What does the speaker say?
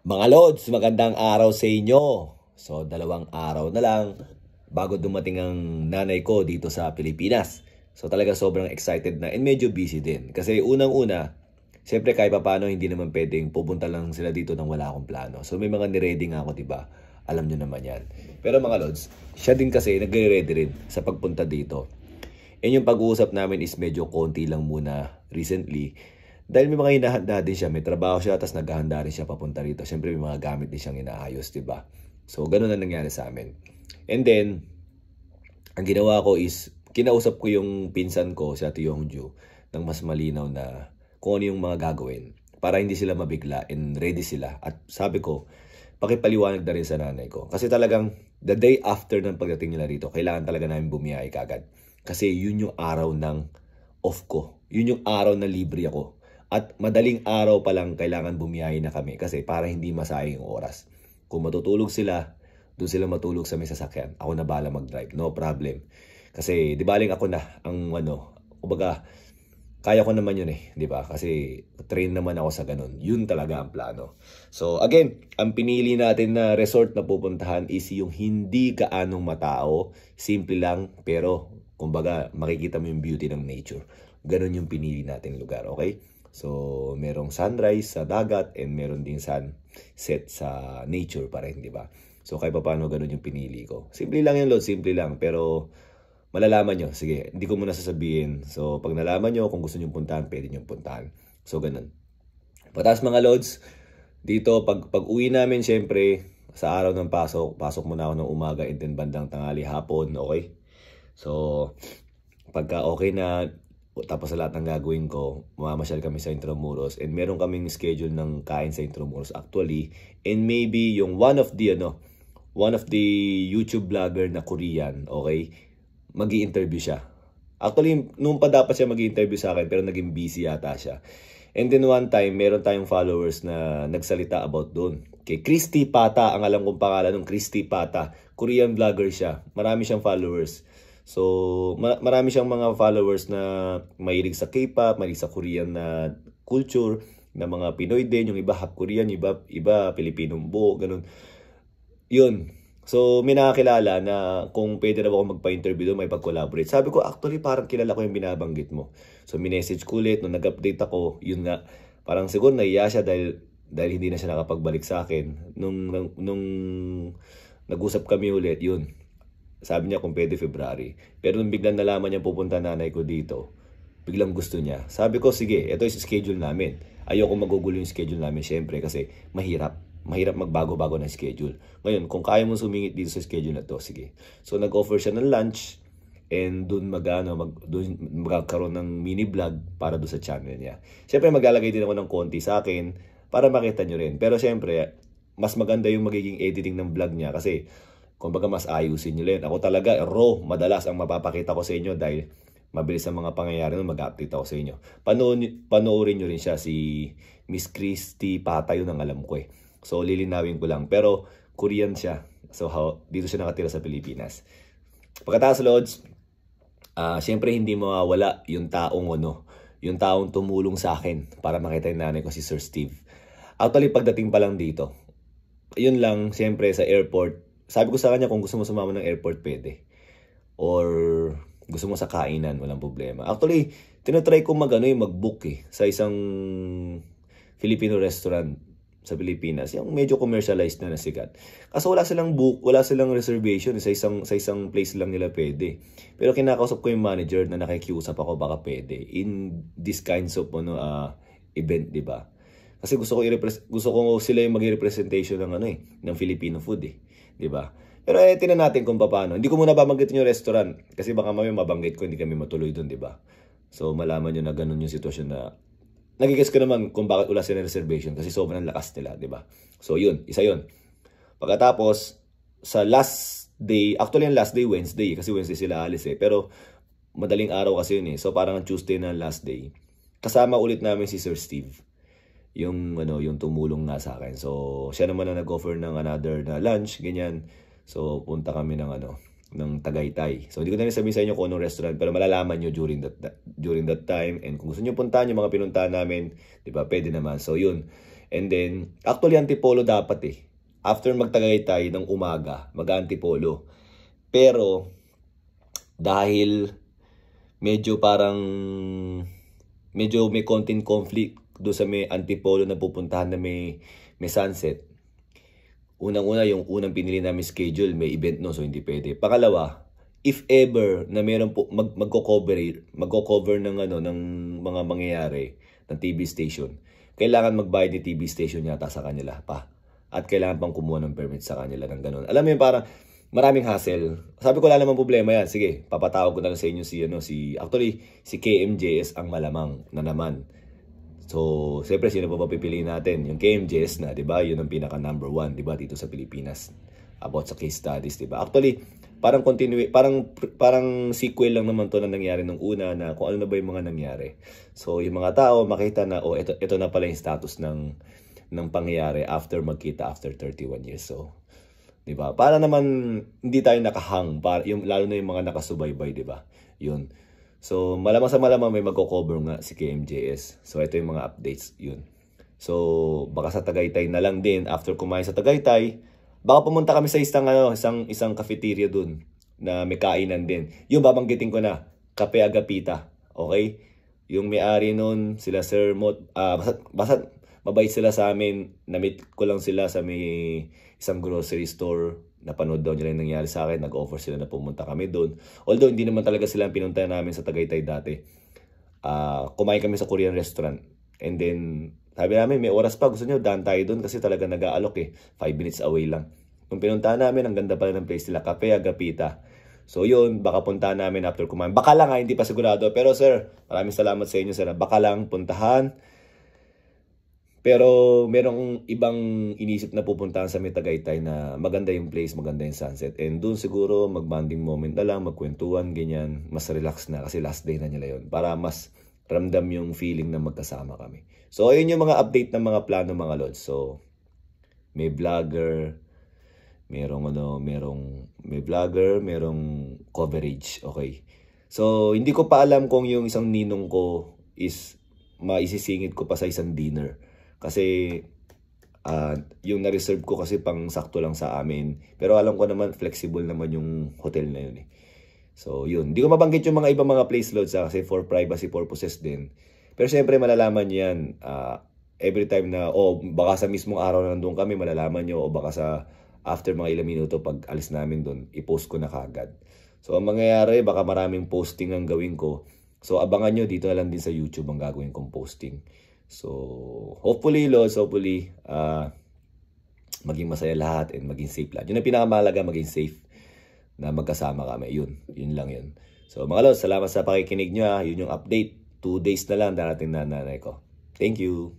Mga Lods, magandang araw sa inyo. So, 2 araw na lang bago dumating ang nanay ko dito sa Pilipinas. So, talaga sobrang excited na and medyo busy din. Kasi unang-una, siyempre kahit pa paano hindi naman pwedeng pupunta lang sila dito nang wala akong plano. So, may mga niready nga ako, diba? Alam nyo naman yan. Pero mga Lods, siya din kasi nagre-ready rin sa pagpunta dito. And yung pag-uusap namin is medyo konti lang muna recently. Dahil may mga hinahanda din siya, may trabaho siya, tapos naghahanda rin siya papunta rito. Siyempre may mga gamit din siyang inaayos, diba? So, ganun na nangyari sa amin. And then, ang ginawa ko is, kinausap ko yung pinsan ko, si Ate Yongju, ng mas malinaw na kung ano yung mga gagawin para hindi sila mabigla and ready sila. At sabi ko, pakipaliwanag na rin sa nanay ko. Kasi talagang, the day after ng pagdating nila rito, kailangan talaga namin bumiyahe kagad. Kasi yun yung araw ng off ko. Yun yung araw na libre ako. At madaling araw pa lang kailangan bumiyahe na kami kasi para hindi masayang yung oras. Kung matutulog sila, doon sila matulog sa may sasakyan. Ako na bahala mag-drive, no problem. Kasi di baling ako na ang kumbaga, kaya ko naman yun di ba? Kasi train naman ako sa ganun. Yun talaga ang plano. So again, ang pinili natin na resort na pupuntahan is yung hindi gaanong matao. Simple lang, pero kumbaga makikita mo yung beauty ng nature. Ganun yung pinili natin lugar, okay? So, merong sunrise sa dagat and meron din sunset sa nature pa rin, di ba? So, kahit pa paano ganun yung pinili ko. Simple lang yung Lord, simple lang. Pero, malalaman nyo. Sige, hindi ko muna sasabihin. So, pag nalaman nyo, kung gusto nyo puntahan, pwede nyo puntahan. So, ganun. Pataas mga Lods, dito, pag uwi namin, syempre, sa araw ng pasok muna ako ng umaga and then bandang tanghali hapon, okay? So, pagka okay na, tapos sa lahat ng gagawin ko, mamamasyal kami sa Intramuros and meron kaming schedule ng kain sa Intramuros actually. And maybe yung one of the YouTube vlogger na Korean, okay, magi-interview siya. Actually, noon pa dapat siya magi-interview sa akin pero naging busy yata siya. And then one time, meron tayong followers na nagsalita about doon. Kay Christy Pata, ang alam kong pangalan ng Christy Pata. Korean vlogger siya. Marami siyang followers. So, marami siyang mga followers na mahilig sa K-pop, mahilig sa Korean na culture, na mga Pinoy din, yung iba half Korean, iba Pilipinong buo, ganun. Yun. So, may nakakilala na kung pwede na ako magpa-interview doon, may pag-collaborate. Sabi ko, actually, parang kilala ko yung binabanggit mo. So, minessage ko ulit, nung nag-update ako, yun nga, parang siguro naiya siya dahil hindi na siya nakapagbalik sa akin. Nung nag-usap kami ulit, yun. Sabi niya kung pwede February. Pero nung biglang nalaman niya pupunta nanay ko dito, biglang gusto niya. Sabi ko, sige, ito yung schedule namin. Ayoko magugulo yung schedule namin, syempre, kasi mahirap. Mahirap magbago-bago ng schedule. Ngayon, kung kaya mo sumingit dito sa schedule na to, sige. So, nag-offer siya ng lunch and doon magkakaroon ng mini vlog para doon sa channel niya. Syempre, maglalagay din ako ng konti sa akin para makita nyo rin. Pero syempre, mas maganda yung magiging editing ng vlog niya kasi kumbaga mas ayusin nyo rin. Ako talaga, raw, madalas ang mapapakita ko sa inyo dahil mabilis ang mga pangyayari nun, mag-update ako sa inyo. Panoorin nyo rin siya, si Miss Christy Pata, yun ang alam ko So, lilinawin ko lang. Pero, Korean siya. So, dito siya nakatira sa Pilipinas. Pagkatapos, Lods, syempre hindi mawawala yung taong tumulong sa akin para makita yung nanay ko, si Sir Steve. Actually, pagdating pa lang dito, yun lang, syempre sa airport, sabi ko sa kanya kung gusto mo sumama ng airport, pwede. Or gusto mo sa kainan, walang problema. Actually, tinatry ko mag-book sa isang Filipino restaurant sa Pilipinas. Yung medyo commercialized na sikat. Kaso wala silang reservation. Sa isang place lang nila pwede. Pero kinakausap ko yung manager na nakikiusap ako baka pwede. In this kinds of event, di ba? Kasi gusto ko sila yung maging representation ng Filipino food di ba? Pero tingnan natin kung paano. Hindi ko muna babanggitin yung restaurant kasi baka mamaya mabanggit ko hindi kami matuloy doon, di ba? So malaman niyo na ganun yung sitwasyon na nagigets ko naman kung bakit wala sila reservation kasi sobrang lakas nila, di ba? So yun, isa yun. Pagkatapos sa last day, actually yung last day Wednesday kasi Wednesday sila alis pero madaling araw kasi yun So parang Tuesday na last day. Kasama ulit namin si Sir Steve. Yung tumulong nga sa akin. So, siya naman na nag-offer ng another na lunch, ganyan. So, punta kami ng Tagaytay. So, hindi ko na rin sabihin sa inyo kung anong restaurant, pero malalaman nyo during that time. And kung gusto nyo puntahan yung mga pinuntahan namin, di ba, pwede naman. So, yun. And then, actually Antipolo dapat eh. After magtagaytay ng umaga, mag-Antipolo. Pero, dahil medyo may konting conflict do sa may Antipolo na pupuntahan na may sunset. Unang-una, yung unang pinili namin schedule, may event no, so hindi pwede. Pangalawa, if ever na meron po magko-cover ng ng mga mangyayari ng TV station, kailangan magbayad ni TV station yata sa kanila pa. At kailangan pang kumuha ng permit sa kanila ng ganun. Alam mo yun, parang maraming hassle. Sabi ko, wala namang problema yan. Sige, papatawag ko na lang sa inyo actually, si KMJS ang malamang na naman. So, siyempre, sino pa pipiliin natin? Yung KMJS na, di ba? Yun ang pinaka number 1, di ba? Dito sa Pilipinas. About sa case studies, di ba? Actually, parang sequel lang naman to na nangyari nung una na kung ano na ba yung mga nangyari. So, yung mga tao makita na, oh, ito na pala yung status ng pangyayari after magkita after 31 years. So, di ba? Para naman hindi tayo nakahang, lalo na yung mga nakasubaybay, di ba? Yun. So, malamang sa malamang may magko-cover nga si KMJS. So, ito yung mga updates, yun. So, baka sa Tagaytay na lang din. After kumain sa Tagaytay, baka pumunta kami sa isang cafeteria dun na may kainan din. Yung babanggitin ko na, Cafe Agapita. Okay? Yung may-ari nun, sila Sir Mot, basta mabait sila sa amin. Na-meet ko lang sila sa may isang grocery store. Napanood daw nila yung nangyari sa akin. Nag-offer sila na pumunta kami doon. Although, hindi naman talaga sila ang pinunta namin sa Tagaytay dati. Kumain kami sa Korean restaurant. And then, sabi namin, may oras pa. Gusto nyo, daan tayo doon kasi talaga nag-aalok eh. 5 minutes away lang. Nung pinunta namin, ang ganda pala ng place nila. Cafe Agapita. So yun, baka puntahan namin after kumain. Baka lang hindi pa sigurado. Pero sir, maraming salamat sa inyo sir. Baka lang puntahan. Pero merong ibang inisip na pupuntahan sa Tagaytay na maganda yung place, maganda yung sunset. And doon siguro mag-bonding moment na lang, magkwentuhan, ganyan. Mas relax na kasi last day na nila yun. Para mas ramdam yung feeling na magkasama kami. So ayun yung mga update ng mga plano mga lods. So may vlogger, merong coverage. Okay. So hindi ko pa alam kung yung isang ninong ko is maisisingit ko pa sa isang dinner. Kasi yung na-reserve ko kasi pang sakto lang sa amin. Pero alam ko naman flexible naman yung hotel na yun eh. So yun, hindi ko mabanggit yung mga ibang mga place loads kasi for privacy purposes din. Pero syempre malalaman yan every time na baka sa mismong araw na nandun kami malalaman nyo o baka sa after mga ilang minuto pag alis namin dun, i-post ko na kagad. So ang mangyayari baka maraming posting ang gawin ko. So abangan nyo dito na lang din sa YouTube ang gagawin kong posting. So, hopefully, maging masaya lahat and maging safe lahat. Yun ang pinakamahalaga, maging safe na magkasama kami. Yun lang yun. So, mga lods, salamat sa pakikinig nyo. Yun yung update. 2 days na lang darating na nanay ko. Thank you.